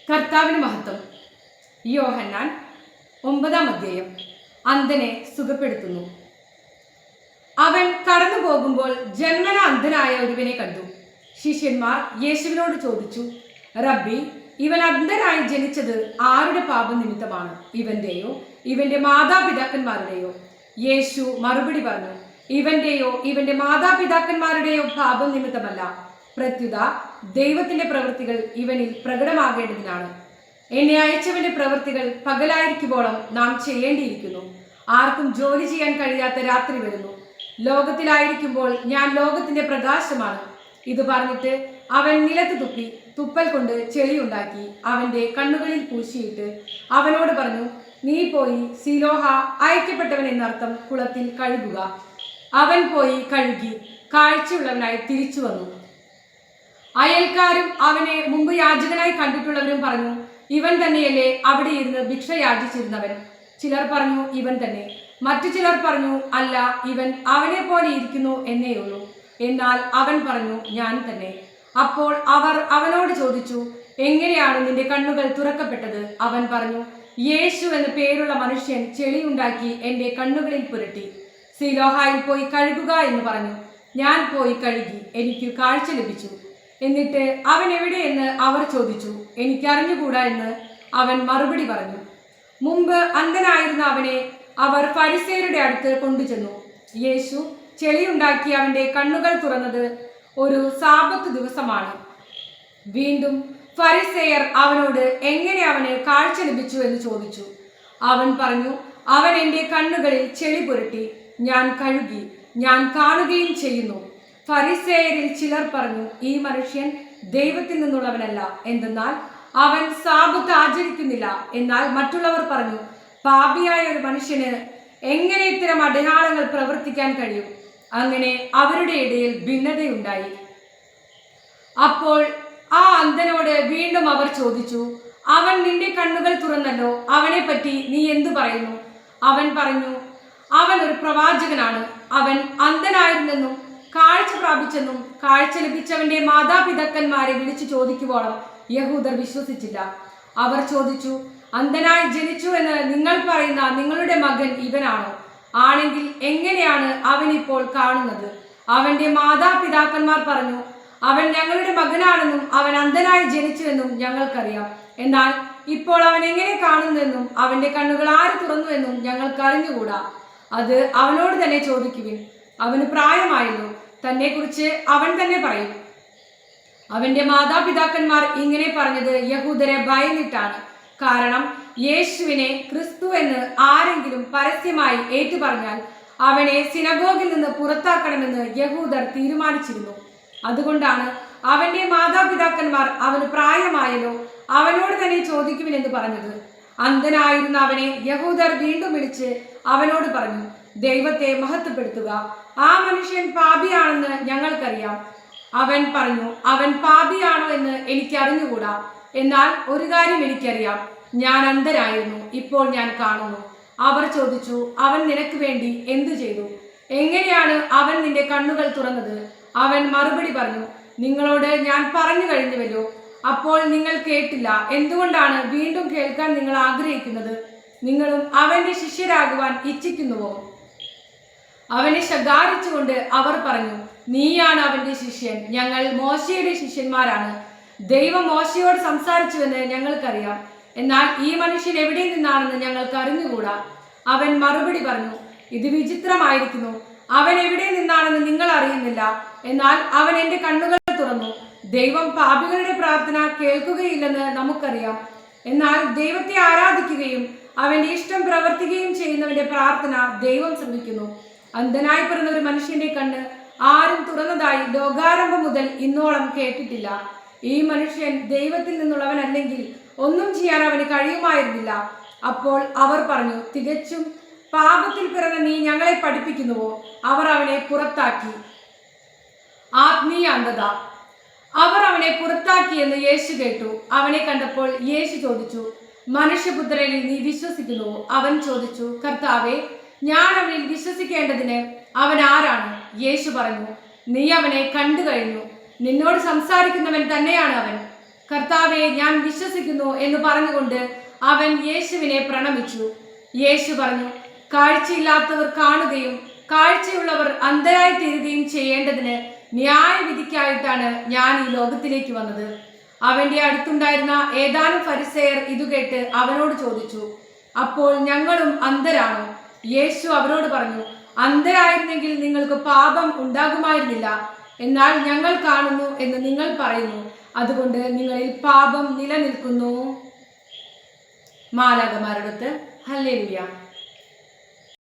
കർത്താവിന് മഹത്വം. യോഹന്നാൻ 9-ാം അധ്യായം. അന്ധനെ സുഖപ്പെടുത്തുന്നു. അവൻ കടന്നു പോകുമ്പോൾ ജന്മന അന്ധനായ ഒരുവനെ കണ്ടു. ശിഷ്യന്മാർ യേശുവിനോട് ചോദിച്ചു, റബ്ബി, ഇവൻ അന്ധനായി ജനിച്ചത് ആരുടെ പാപം നിമിത്തമാണ്? ഇവന്റെയോ ഇവന്റെ മാതാപിതാക്കന്മാരുടെയോ? യേശു മറുപടി പറഞ്ഞു, ഇവന്റെയോ ഇവന്റെ മാതാപിതാക്കന്മാരുടെയോ പാപം നിമിത്തമല്ല, പ്രത്യുത ദൈവത്തിന്റെ പ്രവൃത്തികൾ ഇവനിൽ പ്രകടമാകേണ്ടതിനാണ്. എന്നെ അയച്ചവന്റെ പ്രവൃത്തികൾ പകലായിരിക്കുമ്പോഴും നാം ചെയ്യേണ്ടിയിരിക്കുന്നു. ആർക്കും ജോലി ചെയ്യാൻ കഴിയാത്ത രാത്രി വരുന്നു. ലോകത്തിലായിരിക്കുമ്പോൾ ഞാൻ ലോകത്തിന്റെ പ്രകാശമാണ്. ഇത് പറഞ്ഞിട്ട് അവൻ നിലത്ത് തുപ്പി തുപ്പൽ കൊണ്ട് ചെളിയുണ്ടാക്കി അവന്റെ കണ്ണുകളിൽ പൂശിയിട്ട് അവനോട് പറഞ്ഞു, നീ പോയി സിലോഹ, അയക്കപ്പെട്ടവൻ എന്നർത്ഥം, കുളത്തിൽ കഴുകുക. അവൻ പോയി കഴുകി കാഴ്ചയുള്ളവനായി തിരിച്ചു വന്നു. അയൽക്കാരും അവനെ മുമ്പ് യാചകനായി കണ്ടിട്ടുള്ളവരും പറഞ്ഞു, ഇവൻ തന്നെയല്ലേ അവിടെ ഇരുന്ന് ഭിക്ഷ യാചിച്ചിരുന്നവൻ? ചിലർ പറഞ്ഞു, ഇവൻ തന്നെ. മറ്റു ചിലർ പറഞ്ഞു, അല്ല, ഇവൻ അവനെ പോലെ ഇരിക്കുന്നു എന്നേയുള്ളൂ. എന്നാൽ അവൻ പറഞ്ഞു, ഞാൻ തന്നെ. അപ്പോൾ അവർ അവനോട് ചോദിച്ചു, എങ്ങനെയാണ് നിന്റെ കണ്ണുകൾ തുറക്കപ്പെട്ടത്? അവൻ പറഞ്ഞു, യേശു എന്ന പേരുള്ള മനുഷ്യൻ ചെളിയുണ്ടാക്കി എന്റെ കണ്ണുകളിൽ പുരട്ടി. സിലോഹായിൽ പോയി കഴുകുക എന്ന് പറഞ്ഞു. ഞാൻ പോയി കഴുകി, എനിക്ക് കാഴ്ച ലഭിച്ചു. എന്നിട്ട് അവൻ എവിടെയെന്ന് അവർ ചോദിച്ചു. എനിക്കറിഞ്ഞുകൂടാ എന്ന് അവൻ മറുപടി പറഞ്ഞു. മുമ്പ് അന്ധനായിരുന്ന അവനെ അവർ ഫരിസേയരുടെ അടുത്ത് കൊണ്ടുചെന്നു. യേശു ചെളിയുണ്ടാക്കി അവന്റെ കണ്ണുകൾ തുറന്നത് ഒരു സാബത്ത് ദിവസമാണ്. വീണ്ടും ഫരിസേയർ അവനോട് എങ്ങനെ അവന് കാഴ്ച ലഭിച്ചു എന്ന് ചോദിച്ചു. അവൻ പറഞ്ഞു, അവൻ എൻ്റെ കണ്ണുകളിൽ ചെളി പുരട്ടി, ഞാൻ കഴുകി, ഞാൻ കാണുകയും ചെയ്യുന്നു. ഫരിസേയരിൽ ചിലർ പറഞ്ഞു, ഈ മനുഷ്യൻ ദൈവത്തിൽ നിന്നുള്ളവനല്ല, എന്തെന്നാൽ അവൻ സാബത്ത് ആചരിക്കുന്നില്ല. എന്നാൽ മറ്റുള്ളവർ പറഞ്ഞു, പാപിയായ ഒരു മനുഷ്യന് എങ്ങനെ ഇത്തരം അടയാളങ്ങൾ പ്രവർത്തിക്കാൻ കഴിയും? അങ്ങനെ അവരുടെ ഇടയിൽ ഭിന്നതയുണ്ടായി. അപ്പോൾ ആ അന്ധനോട് വീണ്ടും അവർ ചോദിച്ചു, അവൻ നിന്റെ കണ്ണുകൾ തുറന്നല്ലോ, അവനെ പറ്റി നീ എന്തു പറയുന്നു? അവൻ പറഞ്ഞു, അവൻ ഒരു പ്രവാചകനാണ്. അവൻ അന്ധനായിരുന്നെന്നും കാഴ്ച പ്രാപിച്ചെന്നും കാഴ്ച ലഭിച്ചവന്റെ മാതാപിതാക്കന്മാരെ വിളിച്ചു ചോദിക്കുവോളം യഹൂദർ വിശ്വസിച്ചില്ല. അവർ ചോദിച്ചു, അന്ധനായി ജനിച്ചു എന്ന് നിങ്ങൾ പറയുന്ന നിങ്ങളുടെ മകൻ ഇവനാണോ? ആണെങ്കിൽ എങ്ങനെയാണ് അവൻ ഇപ്പോൾ കാണുന്നത്? അവന്റെ മാതാപിതാക്കന്മാർ പറഞ്ഞു, അവൻ ഞങ്ങളുടെ മകനാണെന്നും അവൻ അന്ധനായി ജനിച്ചുവെന്നും ഞങ്ങൾക്കറിയാം. എന്നാൽ ഇപ്പോൾ അവൻ എങ്ങനെ കാണുന്നുവെന്നും അവന്റെ കണ്ണുകൾ ആര് തുറന്നുവെന്നും ഞങ്ങൾക്ക് അറിഞ്ഞുകൂടാ. അത് അവനോട് തന്നെ ചോദിക്കുവിൻ. അവന് പ്രായമായല്ലോ, തന്നെ കുറിച്ച് അവൻ തന്നെ പറയും. അവന്റെ മാതാപിതാക്കന്മാർ ഇങ്ങനെ പറഞ്ഞത് യഹൂദരെ ഭയന്നിട്ടാണ്. കാരണം യേശുവിനെ ക്രിസ്തു എന്ന് ആരെങ്കിലും പരസ്യമായി ഏറ്റുപറഞ്ഞാൽ അവനെ സിനഗോഗിൽ നിന്ന് പുറത്താക്കണമെന്ന് യഹൂദർ തീരുമാനിച്ചിരുന്നു. അതുകൊണ്ടാണ് അവന്റെ മാതാപിതാക്കന്മാർ അവന് പ്രായമായല്ലോ, അവനോട് തന്നെ ചോദിക്കുവിനെന്ന് പറഞ്ഞത്. അന്ധനായിരുന്ന അവനെ യഹൂദർ വീണ്ടും വിളിച്ച് അവനോട് പറഞ്ഞു, ദൈവത്തെ മഹത്വപ്പെടുത്തുക. ആ മനുഷ്യൻ പാപിയാണെന്ന് ഞങ്ങൾക്കറിയാം. അവൻ പറഞ്ഞു, അവൻ പാപിയാണോ എന്ന് എനിക്ക് അറിഞ്ഞുകൂടാ. എന്നാൽ ഒരു കാര്യം എനിക്കറിയാം, ഞാൻ അന്ധനായിരുന്നു, ഇപ്പോൾ ഞാൻ കാണുന്നു. അവർ ചോദിച്ചു, അവൻ നിനക്ക് വേണ്ടി എന്തു ചെയ്തു? എങ്ങനെയാണ് അവൻ നിന്റെ കണ്ണുകൾ തുറന്നത്? അവൻ മറുപടി പറഞ്ഞു, നിങ്ങളോട് ഞാൻ പറഞ്ഞു കഴിഞ്ഞുവല്ലോ, അപ്പോൾ നിങ്ങൾ കേട്ടില്ല. എന്തുകൊണ്ടാണ് വീണ്ടും കേൾക്കാൻ നിങ്ങൾ ആഗ്രഹിക്കുന്നത്? നിങ്ങളും അവന്റെ ശിഷ്യരാകുവാൻ ഇച്ഛിക്കുന്നുവോ? അവനെ ശകാരിച്ചുകൊണ്ട് അവർ പറഞ്ഞു, നീയാണ് അവന്റെ ശിഷ്യൻ, ഞങ്ങൾ മോശയുടെ ശിഷ്യന്മാരാണ്. ദൈവം മോശയോട് സംസാരിച്ചുവെന്ന് ഞങ്ങൾക്കറിയാം, എന്നാൽ ഈ മനുഷ്യൻ എവിടെ നിന്നാണെന്ന് ഞങ്ങൾക്ക് അറിഞ്ഞുകൂടാ. അവൻ മറുപടി പറഞ്ഞു, ഇത് വിചിത്രമായിരിക്കുന്നു. അവൻ എവിടെ നിന്നാണെന്ന് നിങ്ങൾ അറിയുന്നില്ല, എന്നാൽ അവൻ എൻ്റെ കണ്ണുകൾ തുറന്നു. ദൈവം പാപികളുടെ പ്രാർത്ഥന കേൾക്കുകയില്ലെന്ന് നമുക്കറിയാം. എന്നാൽ ദൈവത്തെ ആരാധിക്കുകയും അവന്റെ ഇഷ്ടം പ്രവർത്തിക്കുകയും ചെയ്യുന്നവന്റെ പ്രാർത്ഥന ദൈവം ശ്രമിക്കുന്നു. അന്ധനായി പിറന്ന ഒരു മനുഷ്യന്റെ കണ്ണ് ആരും തുറന്നതായി ലോകാരംഭം മുതൽ ഇന്നോളം കേട്ടിട്ടില്ല. ഈ മനുഷ്യൻ ദൈവത്തിൽ നിന്നുള്ളവനല്ലെങ്കിൽ ഒന്നും ചെയ്യാൻ അവന് കഴിയുമായിരുന്നില്ല. അപ്പോൾ അവർ പറഞ്ഞു, തികച്ചും പാപത്തിൽ പിറന്ന നീ ഞങ്ങളെ പഠിപ്പിക്കുന്നുവോ? അവർ അവനെ പുറത്താക്കി. ആത്മീയ അന്ധത. അവർ അവനെ പുറത്താക്കിയെന്ന് യേശു കേട്ടു. അവനെ കണ്ടപ്പോൾ യേശു ചോദിച്ചു, മനുഷ്യപുത്രനിൽ നീ വിശ്വസിക്കുന്നുവോ? അവൻ ചോദിച്ചു, കർത്താവേ, ഞാൻ അവനിൽ വിശ്വസിക്കേണ്ടതിന് അവൻ ആരാണ്? യേശു പറഞ്ഞു, നീ അവനെ കണ്ടു കഴിഞ്ഞു. നിന്നോട് സംസാരിക്കുന്നവൻ തന്നെയാണ് അവൻ. കർത്താവെ, ഞാൻ വിശ്വസിക്കുന്നു എന്ന് പറഞ്ഞുകൊണ്ട് അവൻ യേശുവിനെ പ്രണമിച്ചു. യേശു പറഞ്ഞു, കാഴ്ചയില്ലാത്തവർ കാണുകയും കാഴ്ചയുള്ളവർ അന്ധരായി തീരുകയും ചെയ്യേണ്ടതിന് ന്യായവിധിക്കായിട്ടാണ് ഞാൻ ഈ ലോകത്തിലേക്ക് വന്നത്. അവന്റെ അടുത്തുണ്ടായിരുന്ന ഏതാനും ഫരിസേയർ ഇതുകേട്ട് അവനോട് ചോദിച്ചു, അപ്പോൾ ഞങ്ങളും അന്ധരാണോ? യേശു അവരോട് പറഞ്ഞു, അന്ധരായിരുന്നെങ്കിൽ നിങ്ങൾക്ക് പാപം ഉണ്ടാകുമായിരുന്നില്ല. എന്നാൽ ഞങ്ങൾ കാണുന്നു എന്ന് നിങ്ങൾ പറയുന്നു, അതുകൊണ്ട് നിങ്ങളിൽ പാപം നിലനിൽക്കുന്നു. മാലാഖമാരടുത്ത് ഹല്ലേലൂയ.